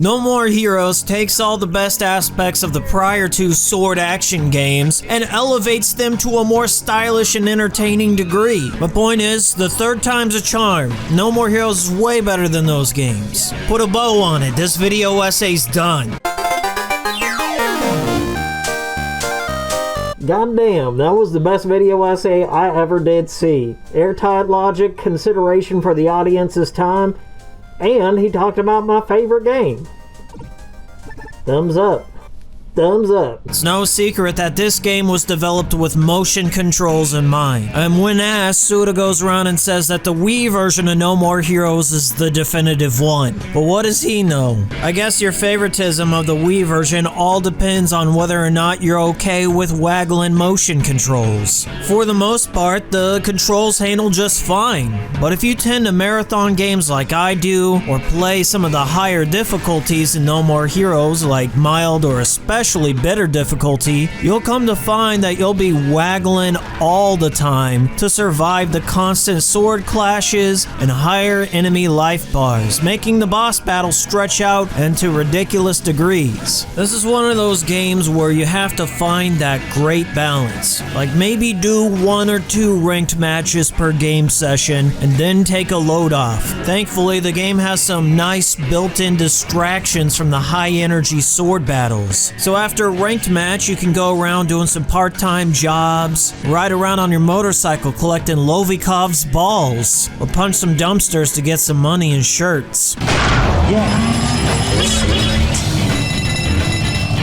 No More Heroes takes all the best aspects of the prior two sword action games and elevates them to a more stylish and entertaining degree. My point is, the third time's a charm. No More Heroes is way better than those games. Put a bow on it, this video essay's done. Goddamn, that was the best video essay I ever did see. Airtight logic, consideration for the audience's time, and he talked about my favorite game. Thumbs up. Thumbs up. It's no secret that this game was developed with motion controls in mind. And when asked, Suda goes around and says that the Wii version of No More Heroes is the definitive one. But what does he know? I guess your favoritism of the Wii version all depends on whether or not you're okay with waggling motion controls. For the most part, the controls handle just fine. But if you tend to marathon games like I do, or play some of the higher difficulties in No More Heroes like mild or especially better difficulty, you'll come to find that you'll be waggling all the time to survive the constant sword clashes and higher enemy life bars, making the boss battles stretch out into ridiculous degrees. This is one of those games where you have to find that great balance, like maybe do 1 or 2 ranked matches per game session and then take a load off. Thankfully, the game has some nice built-in distractions from the high energy sword battles. So after a ranked match, you can go around doing some part-time jobs, ride around on your motorcycle collecting Lovikov's balls, or punch some dumpsters to get some money and shirts.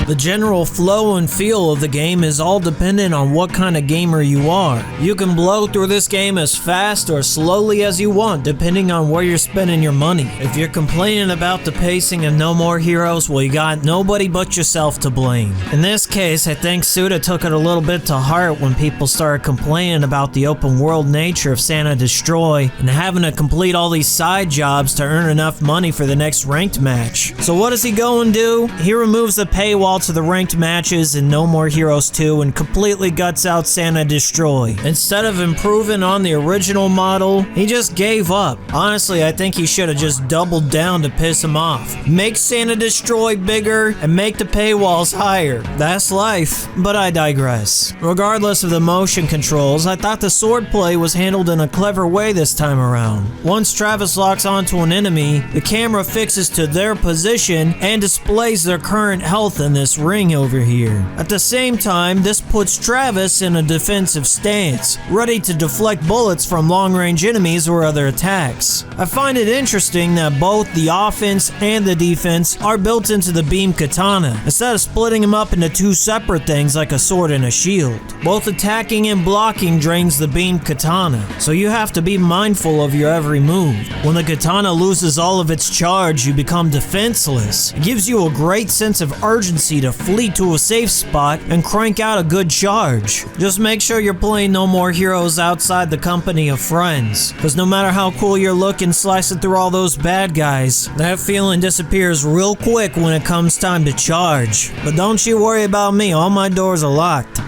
The general flow and feel of the game is all dependent on what kind of gamer you are. You can blow through this game as fast or slowly as you want, depending on where you're spending your money. If you're complaining about the pacing of No More Heroes, well, you got nobody but yourself to blame. In this case, I think Suda took it a little bit to heart when people started complaining about the open world nature of Santa Destroy and having to complete all these side jobs to earn enough money for the next ranked match. So what does he go and do? He removes the paywall to the ranked matches in No More Heroes 2 and completely guts out Santa Destroy. Instead of improving on the original model, he just gave up. Honestly, I think he should have just doubled down to piss him off. Make Santa Destroy bigger and make the paywalls higher. That's life, but I digress. Regardless of the motion controls, I thought the swordplay was handled in a clever way this time around. Once Travis locks onto an enemy, the camera fixes to their position and displays their current health in this ring over here. At the same time, this puts Travis in a defensive stance, ready to deflect bullets from long-range enemies or other attacks. I find it interesting that both the offense and the defense are built into the beam katana, instead of splitting them up into 2 separate things like a sword and a shield. Both attacking and blocking drains the beam katana, so you have to be mindful of your every move. When the katana loses all of its charge, you become defenseless. It gives you a great sense of urgency to flee to a safe spot and crank out a good charge. Just make sure you're playing No More Heroes outside the company of friends, because no matter how cool you're looking slicing through all those bad guys, that feeling disappears real quick when it comes time to charge. But don't you worry about me, all my doors are locked.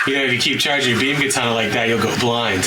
You know, if you keep charging your beam katana like that, you'll go blind.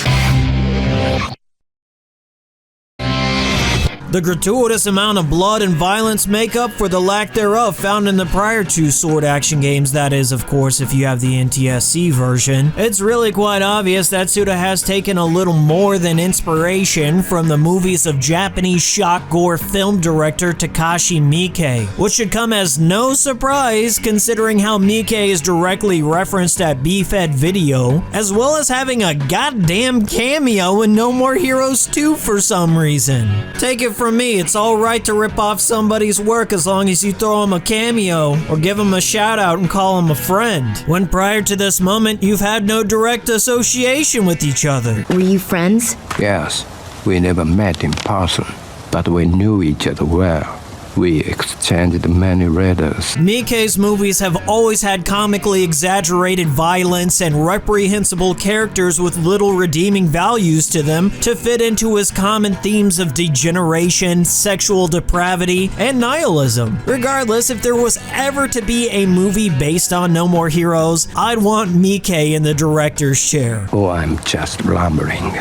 The gratuitous amount of blood and violence make up for the lack thereof found in the prior 2 sword action games, that is, of course, if you have the NTSC version. It's really quite obvious that Suda has taken a little more than inspiration from the movies of Japanese shock gore film director Takashi Miike, which should come as no surprise considering how Miike is directly referenced at B-Fed Video, as well as having a goddamn cameo in No More Heroes 2 for some reason. Take it from me, it's alright to rip off somebody's work as long as you throw them a cameo or give them a shout out and call them a friend, when prior to this moment you've had no direct association with each other. Were you friends? Yes, we never met in person, but we knew each other well. We exchanged many letters. Miike's movies have always had comically exaggerated violence and reprehensible characters with little redeeming values to them to fit into his common themes of degeneration, sexual depravity, and nihilism. Regardless, if there was ever to be a movie based on No More Heroes, I'd want Miike in the director's chair. Oh, I'm just blubbering.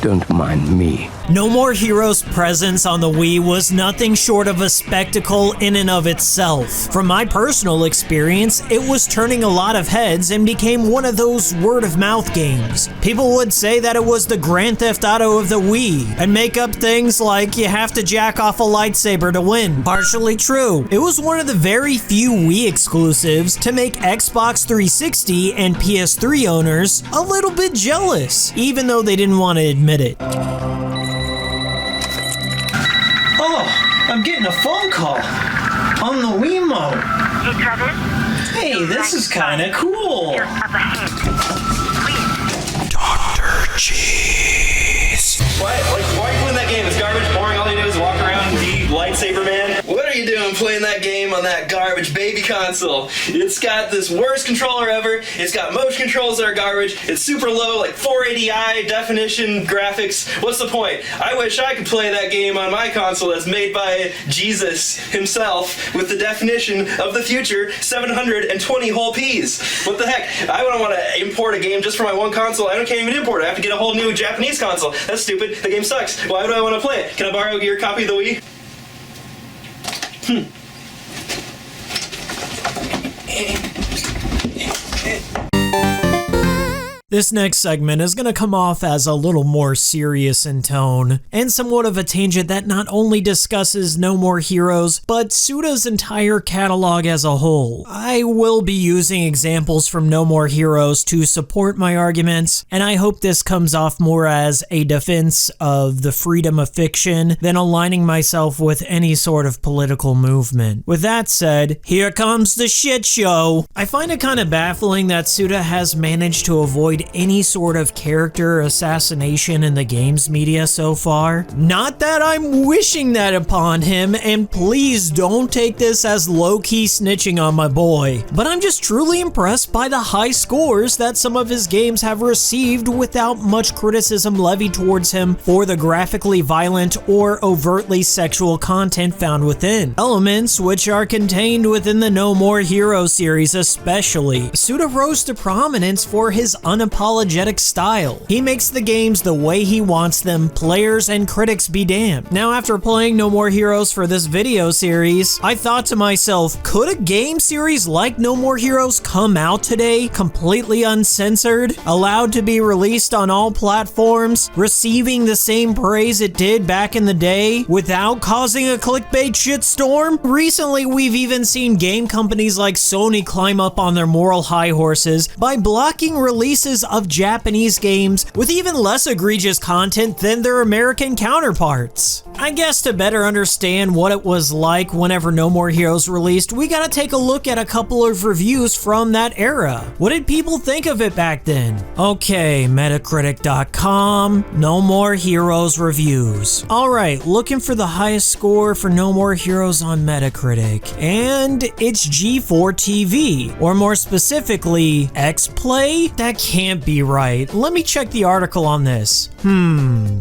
Don't mind me. No More Heroes' presence on the Wii was nothing short of a spectacle in and of itself. From my personal experience, it was turning a lot of heads and became one of those word-of-mouth games. People would say that it was the Grand Theft Auto of the Wii, and make up things like you have to jack off a lightsaber to win. Partially true. It was one of the very few Wii exclusives to make Xbox 360 and PS3 owners a little bit jealous, even though they didn't want to admit it. Oh, I'm getting a phone call on the Wiimote. Hey, Travis. Hey, this is kind of cool. Just up ahead. Dr. Cheese. What? Like, why are you playing that game? It's garbage, boring, all you do is walk around and be Lightsabre Man. What are you doing playing that game on that garbage baby console? It's got this worst controller ever, it's got motion controls that are garbage, it's super low, like 480i definition graphics. What's the point? I wish I could play that game on my console that's made by Jesus himself with the definition of the future 720 whole Ps. What the heck? I don't want to import a game just for my one console. I can't even import it. I have to get a whole new Japanese console. That's stupid. The game sucks. Why do I want to play it? Can I borrow your copy of the Wii? This next segment is going to come off as a little more serious in tone, and somewhat of a tangent that not only discusses No More Heroes, but Suda's entire catalog as a whole. I will be using examples from No More Heroes to support my arguments, and I hope this comes off more as a defense of the freedom of fiction than aligning myself with any sort of political movement. With that said, here comes the shit show. I find it kind of baffling that Suda has managed to avoid any sort of character assassination in the games media so far. Not that I'm wishing that upon him, and please don't take this as low-key snitching on my boy, but I'm just truly impressed by the high scores that some of his games have received without much criticism levied towards him for the graphically violent or overtly sexual content found within. Elements which are contained within the No More Heroes series especially. Suda rose to prominence for his unapologetic style. He makes the games the way he wants them, players and critics be damned. Now, after playing No More Heroes for this video series, I thought to myself, could a game series like No More Heroes come out today completely uncensored, allowed to be released on all platforms, receiving the same praise it did back in the day without causing a clickbait shitstorm? Recently, we've even seen game companies like Sony climb up on their moral high horses by blocking releases of Japanese games with even less egregious content than their American counterparts. I guess to better understand what it was like whenever No More Heroes released, we gotta take a look at a couple of reviews from that era. What did people think of it back then? Okay, Metacritic.com, No More Heroes reviews. Alright, looking for the highest score for No More Heroes on Metacritic, and it's G4 TV, or more specifically, X-Play? That can't be right. Let me check the article on this.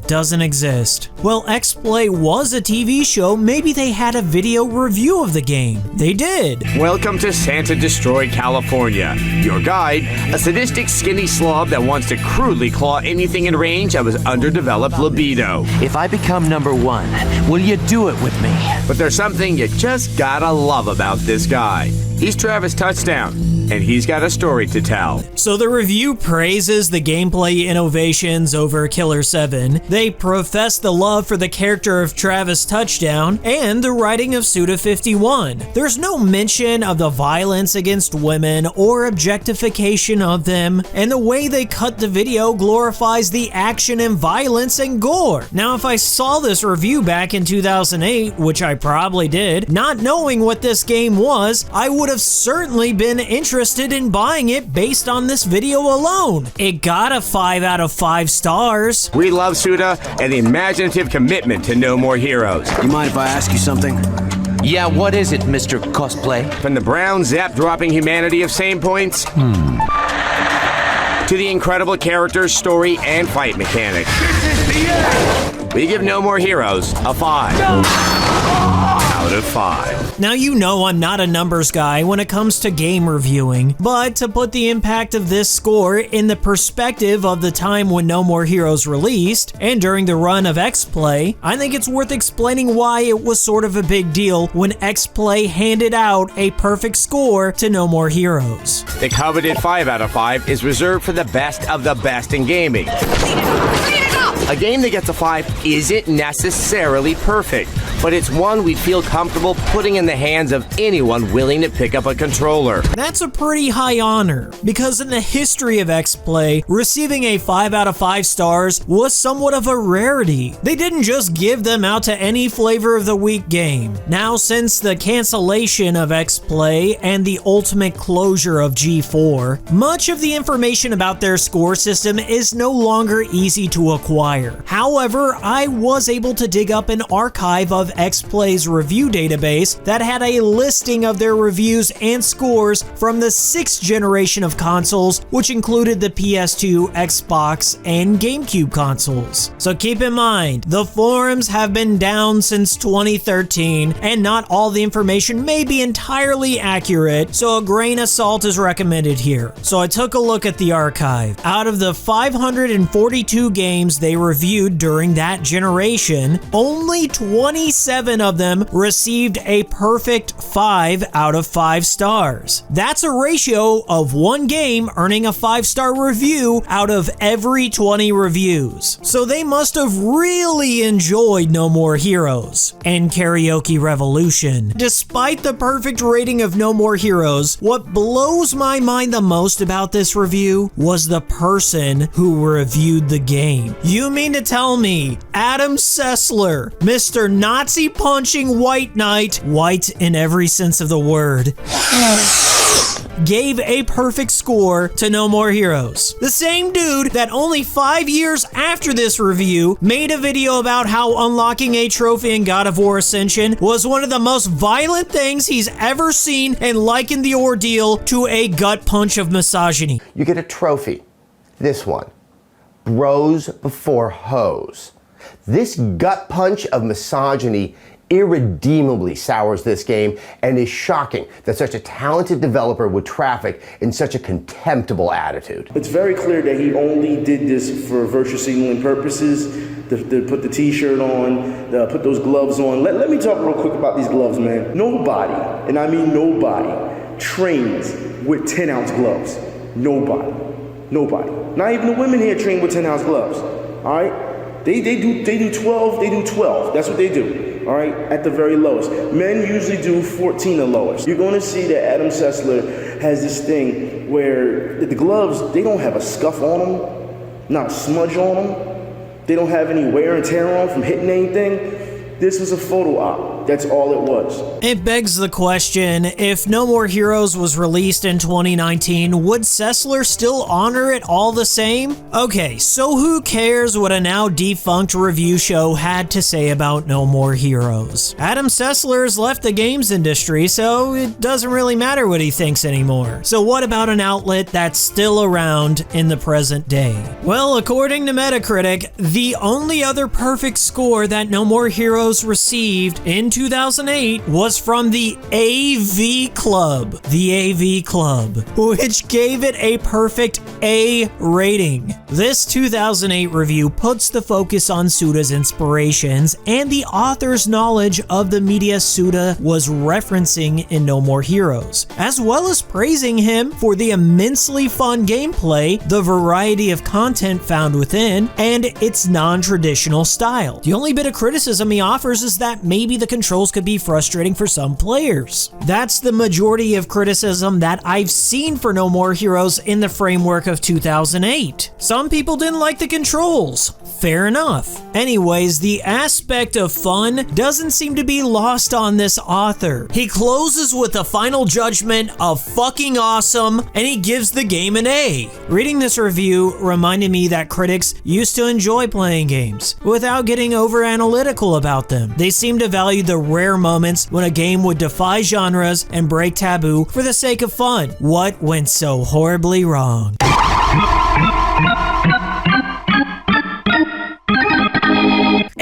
Doesn't exist. Well, X-Play was a TV show. Maybe they had a video review of the game. They did. Welcome to Santa Destroyed California. Your guide, a sadistic skinny slob that wants to crudely claw anything in range of his underdeveloped libido. If I become number one, will you do it with me? But there's something you just gotta love about this guy. He's Travis Touchdown, and he's got a story to tell. So the review praises the gameplay innovations over Killer 7. They profess the love for the character of Travis Touchdown and the writing of Suda51. There's no mention of the violence against women or objectification of them, and the way they cut the video glorifies the action and violence and gore. Now, if I saw this review back in 2008, which I probably did, not knowing what this game was, I would have certainly been interested in buying it based on this video alone. It got a 5 out of 5 stars. We love Suda and the imaginative commitment to No More Heroes. You mind if I ask you something? Yeah, what is it, Mr. Cosplay? From the brown zap-dropping humanity of same points, to the incredible characters, story, and fight mechanics. We give No More Heroes a 5 out of of 5. Now you know I'm not a numbers guy when it comes to game reviewing, but to put the impact of this score in the perspective of the time when No More Heroes released, and during the run of X-Play, I think it's worth explaining why it was sort of a big deal when X-Play handed out a perfect score to No More Heroes. The coveted 5 out of 5 is reserved for the best of the best in gaming. A game that gets a 5 isn't necessarily perfect, but it's one we'd feel comfortable putting in the hands of anyone willing to pick up a controller. That's a pretty high honor, because in the history of X-Play, receiving a 5 out of 5 stars was somewhat of a rarity. They didn't just give them out to any flavor of the week game. Now, since the cancellation of X-Play and the ultimate closure of G4, much of the information about their score system is no longer easy to acquire. However, I was able to dig up an archive of X-Play's review database that had a listing of their reviews and scores from the 6th generation of consoles, which included the PS2, Xbox, and GameCube consoles. So keep in mind, the forums have been down since 2013, and not all the information may be entirely accurate, so a grain of salt is recommended here. So I took a look at the archive. Out of the 542 games they reviewed during that generation, only 27 of them received a perfect 5 out of 5 stars. That's a ratio of one game earning a 5-star review out of every 20 reviews. So they must have really enjoyed No More Heroes and Karaoke Revolution. Despite the perfect rating of No More Heroes, what blows my mind the most about this review was the person who reviewed the game. You mean to tell me Adam Sessler, Mr. Nazi punching white knight, white in every sense of the word, gave a perfect score to No More Heroes? The same dude that only 5 years after this review made a video about how unlocking a trophy in God of War Ascension was one of the most violent things he's ever seen and likened the ordeal to a gut punch of misogyny. You get a trophy. This one. Bros before hoes. This gut punch of misogyny irredeemably sours this game, and is shocking that such a talented developer would traffic in such a contemptible attitude. It's very clear that he only did this for virtue signaling purposes, to put the t-shirt on, put those gloves on. Let me talk real quick about these gloves, man. Nobody, and I mean nobody, trains with 10-ounce gloves. Nobody. Not even the women here train with 10-ounce gloves. All right? They do 12. That's what they do. All right, at the very lowest. Men usually do 14 or lowest. You're going to see that Adam Sessler has this thing where the gloves, they don't have a scuff on them, not a smudge on them. They don't have any wear and tear on from hitting anything. This was a photo op. That's all it was. It begs the question, if No More Heroes was released in 2019, would Sessler still honor it all the same? Okay, so who cares what a now defunct review show had to say about No More Heroes? Adam Sessler has left the games industry, so it doesn't really matter what he thinks anymore. So what about an outlet that's still around in the present day? Well, according to Metacritic, the only other perfect score that No More Heroes received in 2008 was from the AV Club. The AV Club, which gave it a perfect A rating. This 2008 review puts the focus on Suda's inspirations and the author's knowledge of the media Suda was referencing in No More Heroes, as well as praising him for the immensely fun gameplay, the variety of content found within, and its non-traditional style. The only bit of criticism he offers is that maybe the controls could be frustrating for some players. That's the majority of criticism that I've seen for No More Heroes in the framework of 2008. Some people didn't like the controls. Fair enough. Anyways, the aspect of fun doesn't seem to be lost on this author. He closes with a final judgment of fucking awesome, and he gives the game an A. Reading this review reminded me that critics used to enjoy playing games without getting over analytical about them. They seem to value the rare moments when a game would defy genres and break taboo for the sake of fun. What went so horribly wrong?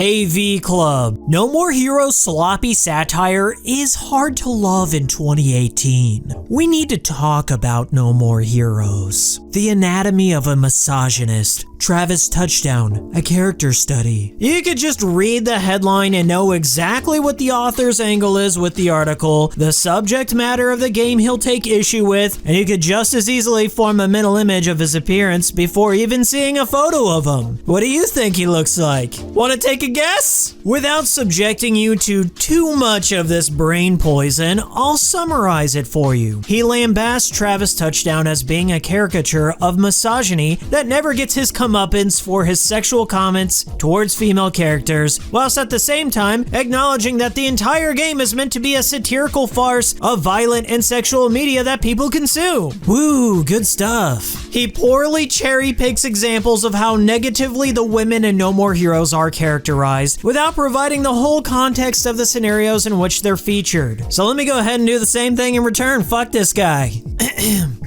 AV Club. No More Heroes' sloppy satire is hard to love in 2018. We need to talk about No More Heroes. The Anatomy of a Misogynist, Travis Touchdown, a character study. You could just read the headline and know exactly what the author's angle is with the article, the subject matter of the game he'll take issue with, and you could just as easily form a mental image of his appearance before even seeing a photo of him. What do you think he looks like? Want to take a guess? Without subjecting you to too much of this brain poison, I'll summarize it for you. He lambasts Travis Touchdown as being a caricature of misogyny that never gets his comeuppance for his sexual comments towards female characters, whilst at the same time acknowledging that the entire game is meant to be a satirical farce of violent and sexual media that people consume. Woo, good stuff. He poorly cherry picks examples of how negatively the women in No More Heroes are characterized without providing the whole context of the scenarios in which they're featured. So let me go ahead and do the same thing in return. Fuck this guy.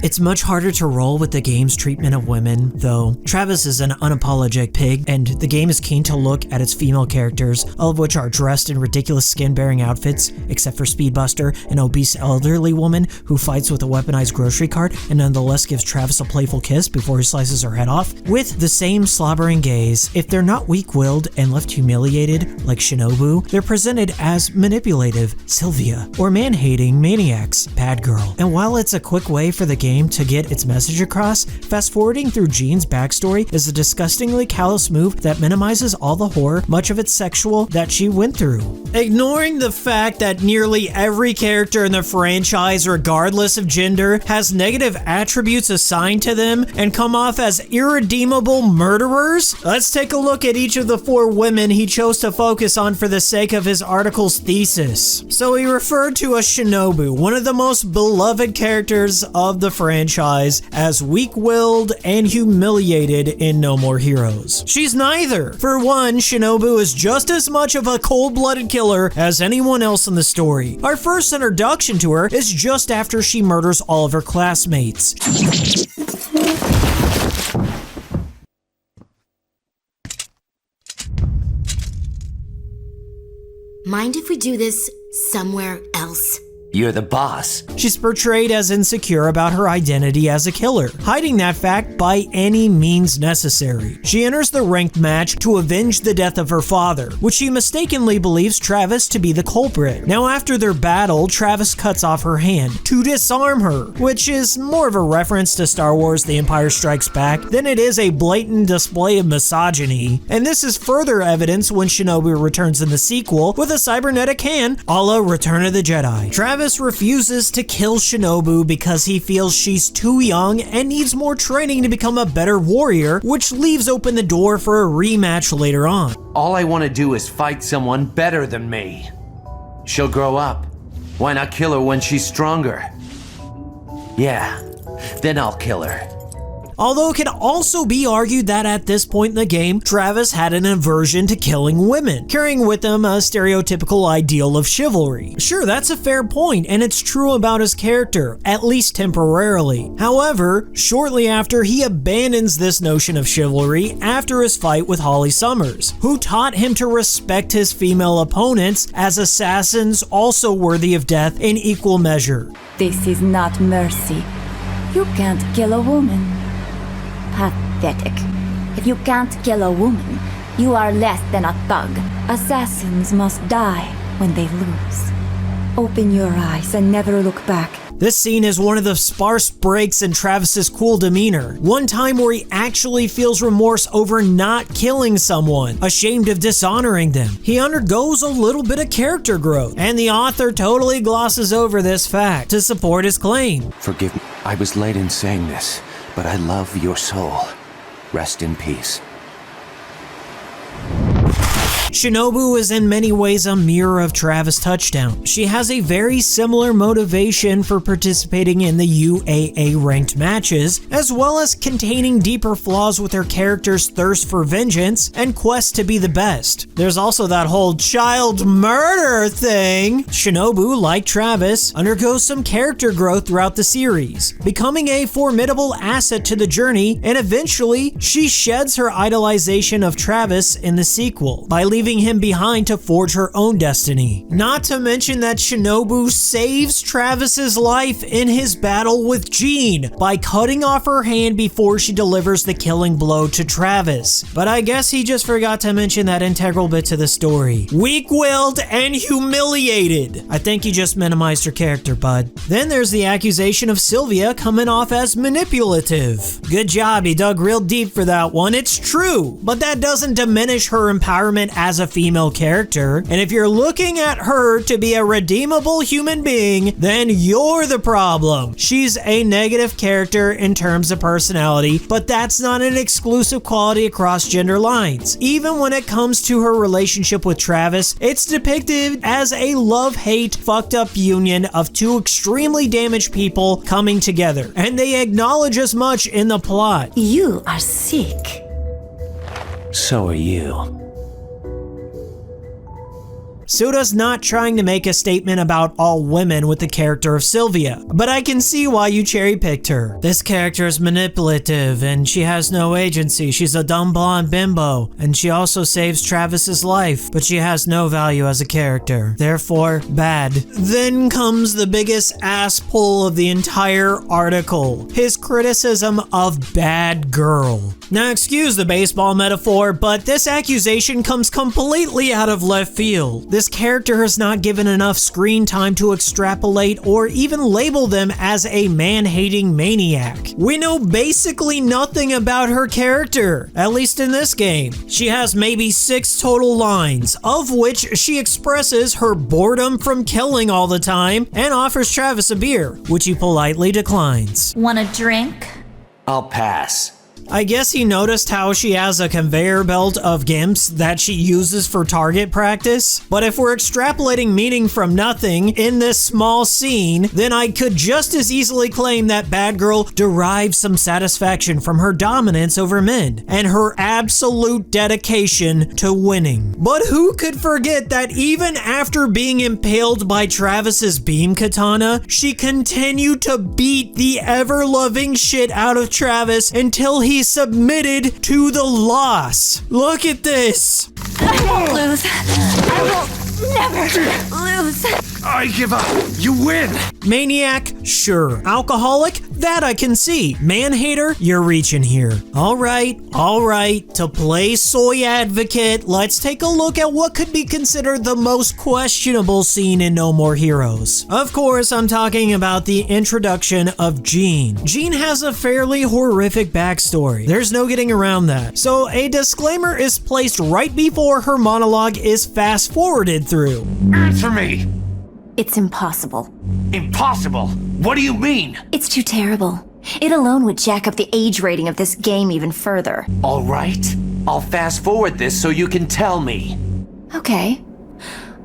It's much harder to roll with the game's treatment of women, though. Travis is an unapologetic pig, and the game is keen to look at its female characters, all of which are dressed in ridiculous skin-bearing outfits, except for Speedbuster, an obese elderly woman who fights with a weaponized grocery cart and nonetheless gives Travis a playful kiss before he slices her head off. With the same slobbering gaze, if they're not weak-willed and left humiliated, like Shinobu, they're presented as manipulative, Sylvia, or man-hating maniacs, Bad Girl. And while it's a quick way for the game to get its message across, fast-forwarding through Jean's backstory is a disgustingly callous move that minimizes all the horror, much of it sexual, that she went through. Ignoring the fact that nearly every character in the franchise, regardless of gender, has negative attributes assigned to them and come off as irredeemable murderers, let's take a look at each of the 4 women he chose to focus on for the sake of his article's thesis. So he referred to a Shinobu, one of the most beloved characters of the franchise, as weak-willed and humiliated in No More Heroes. She's neither. For one, Shinobu is just as much of a cold-blooded killer as anyone else in the story. Our first introduction to her is just after she murders all of her classmates. Mind if we do this somewhere else? You're the boss. She's portrayed as insecure about her identity as a killer, hiding that fact by any means necessary. She enters the ranked match to avenge the death of her father, which she mistakenly believes Travis to be the culprit. Now, after their battle, Travis cuts off her hand to disarm her, which is more of a reference to Star Wars The Empire Strikes Back than it is a blatant display of misogyny. And this is further evidence when Shinobu returns in the sequel with a cybernetic hand a la Return of the Jedi. Travis refuses to kill Shinobu because he feels she's too young and needs more training to become a better warrior, which leaves open the door for a rematch later on. All I want to do is fight someone better than me. She'll grow up. Why not kill her when she's stronger? Yeah, then I'll kill her. Although it can also be argued that at this point in the game, Travis had an aversion to killing women, carrying with him a stereotypical ideal of chivalry. Sure, that's a fair point, and it's true about his character, at least temporarily. However, shortly after, he abandons this notion of chivalry after his fight with Holly Summers, who taught him to respect his female opponents as assassins also worthy of death in equal measure. This is not mercy. You can't kill a woman. Pathetic. If you can't kill a woman, you are less than a thug. Assassins must die when they lose. Open your eyes and never look back. This scene is one of the sparse breaks in Travis's cool demeanor. One time where he actually feels remorse over not killing someone, ashamed of dishonoring them. He undergoes a little bit of character growth, and the author totally glosses over this fact to support his claim. Forgive me, I was late in saying this, but I love your soul. Rest in peace. Shinobu is in many ways a mirror of Travis Touchdown. She has a very similar motivation for participating in the UAA ranked matches, as well as containing deeper flaws with her character's thirst for vengeance and quest to be the best. There's also that whole child murder thing. Shinobu, like Travis, undergoes some character growth throughout the series, becoming a formidable asset to the journey, and eventually she sheds her idolization of Travis in the sequel by leaving leaving him behind to forge her own destiny. Not to mention that Shinobu saves Travis's life in his battle with Jean by cutting off her hand before she delivers the killing blow to Travis. But I guess he just forgot to mention that integral bit to the story. Weak-willed and humiliated. I think you just minimized her character, bud. Then there's the accusation of Sylvia coming off as manipulative. Good job, you dug real deep for that one. It's true, but that doesn't diminish her empowerment as a female character. And if you're looking at her to be a redeemable human being, then you're the problem. She's a negative character in terms of personality, but that's not an exclusive quality across gender lines. Even when it comes to her relationship with Travis, it's depicted as a love-hate fucked up union of two extremely damaged people coming together, and they acknowledge as much in the plot. You are sick. So are you. Suda's not trying to make a statement about all women with the character of Sylvia, but I can see why you cherry-picked her. This character is manipulative and she has no agency. She's a dumb blonde bimbo, and she also saves Travis's life, but she has no value as a character. Therefore, bad. Then comes the biggest ass pull of the entire article, his criticism of Bad Girl. Now excuse the baseball metaphor, but this accusation comes completely out of left field. This character has not given enough screen time to extrapolate or even label them as a man-hating maniac. We know basically nothing about her character, at least in this game. She has maybe 6 total lines, of which she expresses her boredom from killing all the time and offers Travis a beer, which he politely declines. Want a drink? I'll pass. I guess he noticed how she has a conveyor belt of gimps that she uses for target practice. But if we're extrapolating meaning from nothing in this small scene, then I could just as easily claim that Bad Girl derives some satisfaction from her dominance over men and her absolute dedication to winning. But who could forget that even after being impaled by Travis's beam katana, she continued to beat the ever-loving shit out of Travis until he submitted to the loss. Look at this. I won't lose. I will never lose. I give up. You win. Maniac? Sure. Alcoholic? That I can see. Man-hater? You're reaching here. All right. To play soy advocate, let's take a look at what could be considered the most questionable scene in No More Heroes. Of course, I'm talking about the introduction of Jean. Jean has a fairly horrific backstory. There's no getting around that. So a disclaimer is placed right before her monologue is fast-forwarded through. Answer me. It's impossible. Impossible? What do you mean? It's too terrible. It alone would jack up the age rating of this game even further. All right. I'll fast forward this so you can tell me. Okay.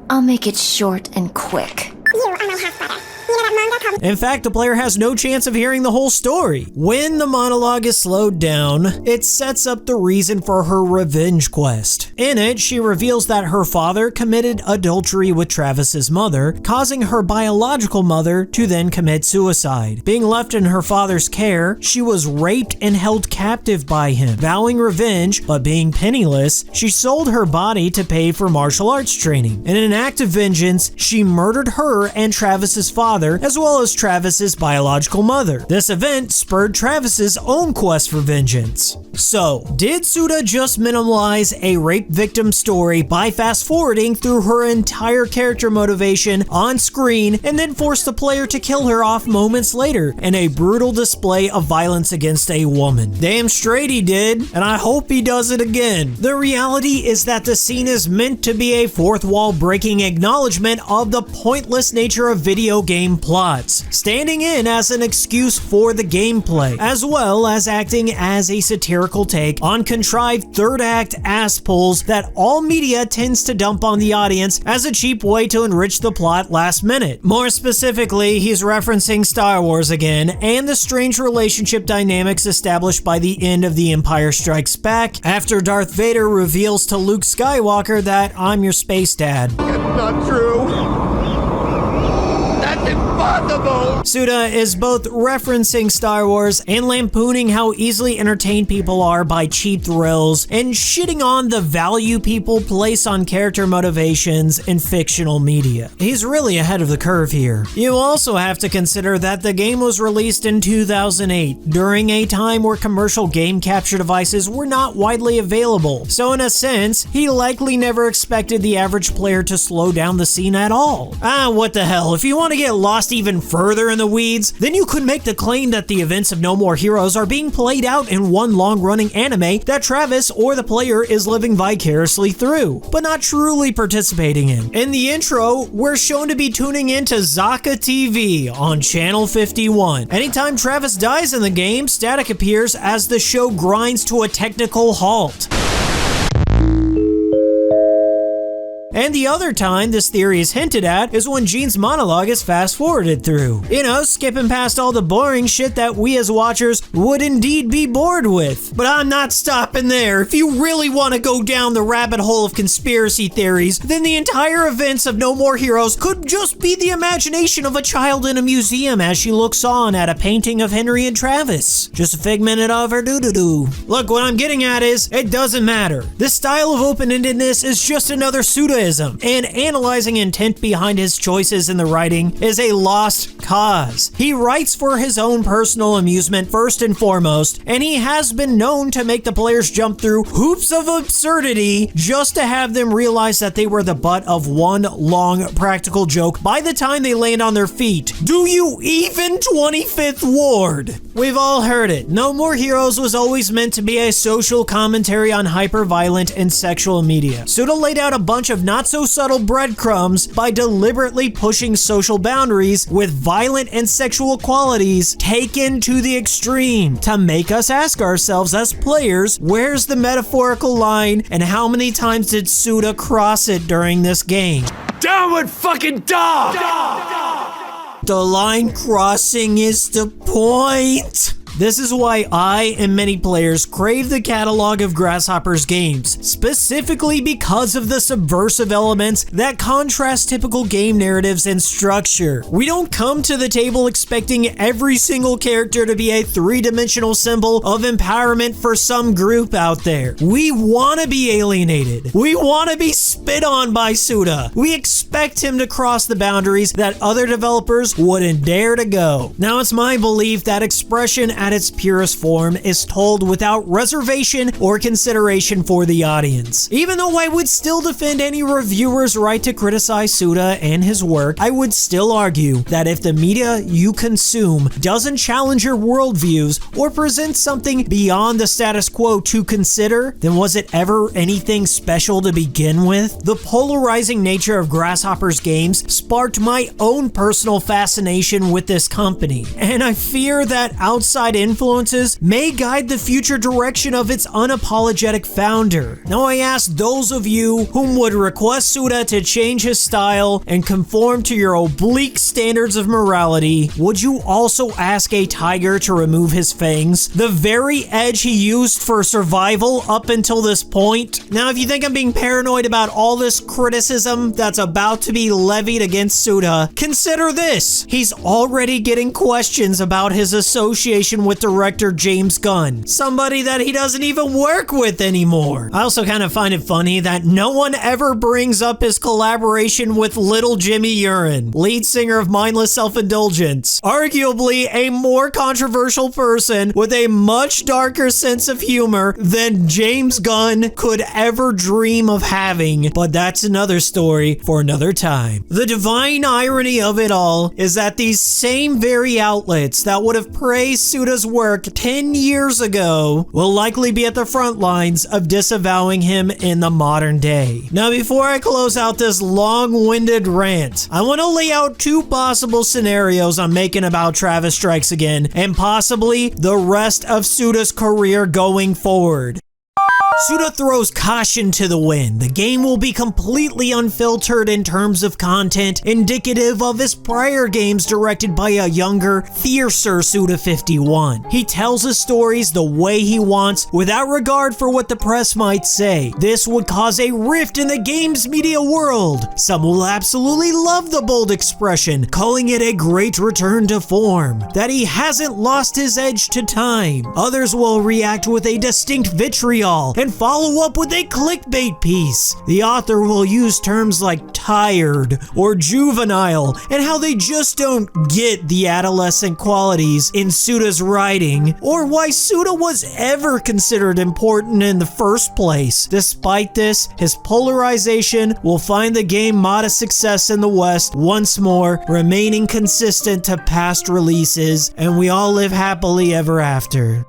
I'll make it short and quick. You are my half brother. You know that manga called... In fact, the player has no chance of hearing the whole story. When the monologue is slowed down, it sets up the reason for her revenge quest. In it, she reveals that her father committed adultery with Travis's mother, causing her biological mother to then commit suicide. Being left in her father's care, she was raped and held captive by him. Vowing revenge, but being penniless, she sold her body to pay for martial arts training. In an act of vengeance, she murdered her and Travis's father, as well as Travis's biological mother. This event spurred Travis's own quest for vengeance. So, did Suda just minimize a rape victim story by fast-forwarding through her entire character motivation on screen and then force the player to kill her off moments later in a brutal display of violence against a woman? Damn straight he did, and I hope he does it again. The reality is that the scene is meant to be a fourth wall breaking acknowledgement of the pointless nature of video game plots, standing in as an excuse for the gameplay, as well as acting as a satirical take on contrived third act ass pulls that all media tends to dump on the audience as a cheap way to enrich the plot last minute. More specifically, he's referencing Star Wars again and the strange relationship dynamics established by the end of The Empire Strikes Back after Darth Vader reveals to Luke Skywalker that I'm your space dad. Not true. That's impossible. Impossible! Suda is both referencing Star Wars and lampooning how easily entertained people are by cheap thrills and shitting on the value people place on character motivations in fictional media. He's really ahead of the curve here. You also have to consider that the game was released in 2008, during a time where commercial game capture devices were not widely available. So in a sense, he likely never expected the average player to slow down the scene at all. What the hell, if you want to get lost even further in the weeds, then you could make the claim that the events of No More Heroes are being played out in one long-running anime that Travis or the player is living vicariously through, but not truly participating in. In the intro, we're shown to be tuning into Zaka TV on channel 51. Anytime Travis dies in the game, static appears as the show grinds to a technical halt. And the other time this theory is hinted at is when Gene's monologue is fast-forwarded through. You know, skipping past all the boring shit that we as watchers would indeed be bored with. But I'm not stopping there. If you really want to go down the rabbit hole of conspiracy theories, then the entire events of No More Heroes could just be the imagination of a child in a museum as she looks on at a painting of Henry and Travis. Just a figment of her doo-doo-doo. Look, what I'm getting at is, it doesn't matter. This style of open-endedness is just another pseudoism, and analyzing intent behind his choices in the writing is a lost cause. He writes for his own personal amusement first and foremost, and he has been known to make the players jump through hoops of absurdity just to have them realize that they were the butt of one long practical joke by the time they land on their feet. Do you even 25th Ward? We've all heard it. No More Heroes was always meant to be a social commentary on hyper-violent and sexual media. Suda laid out a bunch of not-so-subtle breadcrumbs by deliberately pushing social boundaries with violent and sexual qualities taken to the extreme to make us ask ourselves as players, where's the metaphorical line and how many times did Suda cross it during this game? Downward fucking dog! The line crossing is the point. This is why I and many players crave the catalog of Grasshopper's games, specifically because of the subversive elements that contrast typical game narratives and structure. We don't come to the table expecting every single character to be a three-dimensional symbol of empowerment for some group out there. We want to be alienated. We want to be spit on by Suda. We expect him to cross the boundaries that other developers wouldn't dare to go. Now, it's my belief that expression at its purest form is told without reservation or consideration for the audience. Even though I would still defend any reviewer's right to criticize Suda and his work, I would still argue that if the media you consume doesn't challenge your worldviews or present something beyond the status quo to consider, then was it ever anything special to begin with? The polarizing nature of Grasshopper's games sparked my own personal fascination with this company, and I fear that outside influences may guide the future direction of its unapologetic founder. Now I ask those of you whom would request Suda to change his style and conform to your oblique standards of morality, would you also ask a tiger to remove his fangs? The very edge he used for survival up until this point? Now if you think I'm being paranoid about all this criticism that's about to be levied against Suda, consider this. He's already getting questions about his association with director James Gunn, somebody that he doesn't even work with anymore. I also kind of find it funny that no one ever brings up his collaboration with Little Jimmy Urine, lead singer of Mindless Self-Indulgence, arguably a more controversial person with a much darker sense of humor than James Gunn could ever dream of having, but that's another story for another time. The divine irony of it all is that these same very outlets that would have praised Suda's work 10 years ago will likely be at the front lines of disavowing him in the modern day. Now, before I close out this long-winded rant, I want to lay out two possible scenarios I'm making about Travis Strikes Again and possibly the rest of Suda's career going forward. Suda throws caution to the wind. The game will be completely unfiltered in terms of content, indicative of his prior games directed by a younger, fiercer Suda51. He tells his stories the way he wants, without regard for what the press might say. This would cause a rift in the games media world. Some will absolutely love the bold expression, calling it a great return to form, that he hasn't lost his edge to time. Others will react with a distinct vitriol and follow up with a clickbait piece. The author will use terms like tired or juvenile and how they just don't get the adolescent qualities in Suda's writing, or why Suda was ever considered important in the first place. Despite this, his polarization will find the game modest success in the West once more, remaining consistent to past releases, and we all live happily ever after.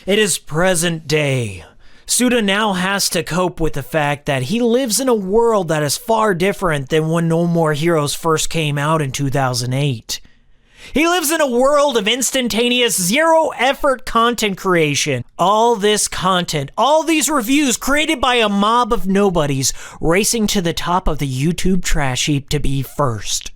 It is present day. Suda now has to cope with the fact that he lives in a world that is far different than when No More Heroes first came out in 2008. He lives in a world of instantaneous, zero-effort content creation. All this content, all these reviews created by a mob of nobodies racing to the top of the YouTube trash heap to be first.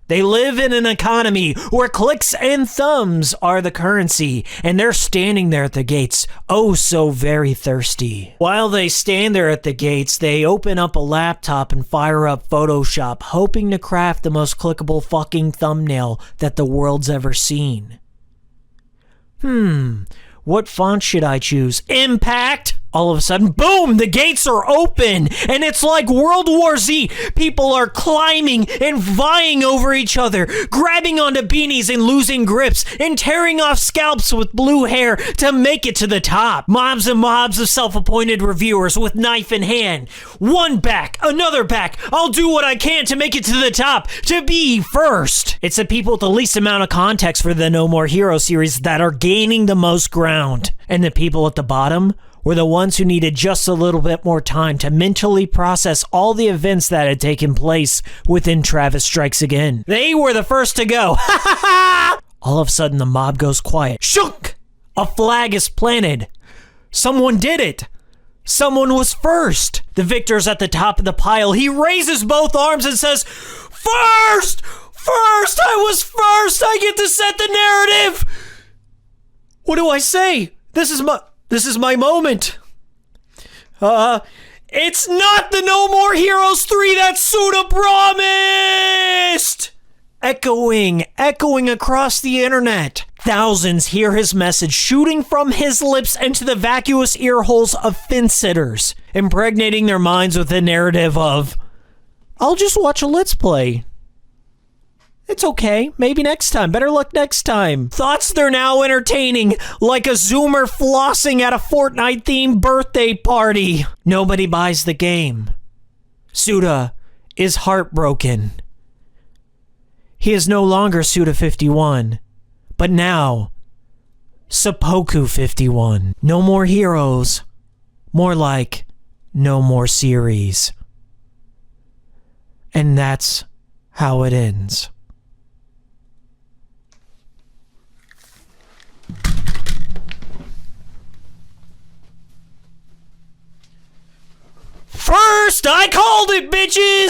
They live in an economy where clicks and thumbs are the currency, and they're standing there at the gates, oh so very thirsty. While they stand there at the gates, they open up a laptop and fire up Photoshop, hoping to craft the most clickable fucking thumbnail that the world's ever seen. What font should I choose? Impact! All of a sudden, boom, the gates are open, and it's like World War Z. People are climbing and vying over each other, grabbing onto beanies and losing grips, and tearing off scalps with blue hair to make it to the top. Mobs and mobs of self-appointed reviewers with knife in hand. One back, another back. I'll do what I can to make it to the top, to be first. It's the people with the least amount of context for the No More Heroes series that are gaining the most ground. And the people at the bottom were the ones who needed just a little bit more time to mentally process all the events that had taken place within Travis Strikes Again. They were the first to go. All of a sudden, the mob goes quiet. Shunk! A flag is planted. Someone did it. Someone was first. The victor's at the top of the pile. He raises both arms and says, "First! First! I was first! I get to set the narrative!" What do I say? This is my moment. It's not the No More Heroes 3 that Suda promised! Echoing across the internet. Thousands hear his message shooting from his lips into the vacuous ear holes of fence-sitters, impregnating their minds with the narrative of, I'll just watch a Let's Play. It's okay. Maybe next time. Better luck next time. Thoughts they're now entertaining, like a Zoomer flossing at a Fortnite-themed birthday party. Nobody buys the game. Suda is heartbroken. He is no longer Suda51, but now Seppuku 51. No more heroes. More like no more series. And that's how it ends. First, I called it, bitches!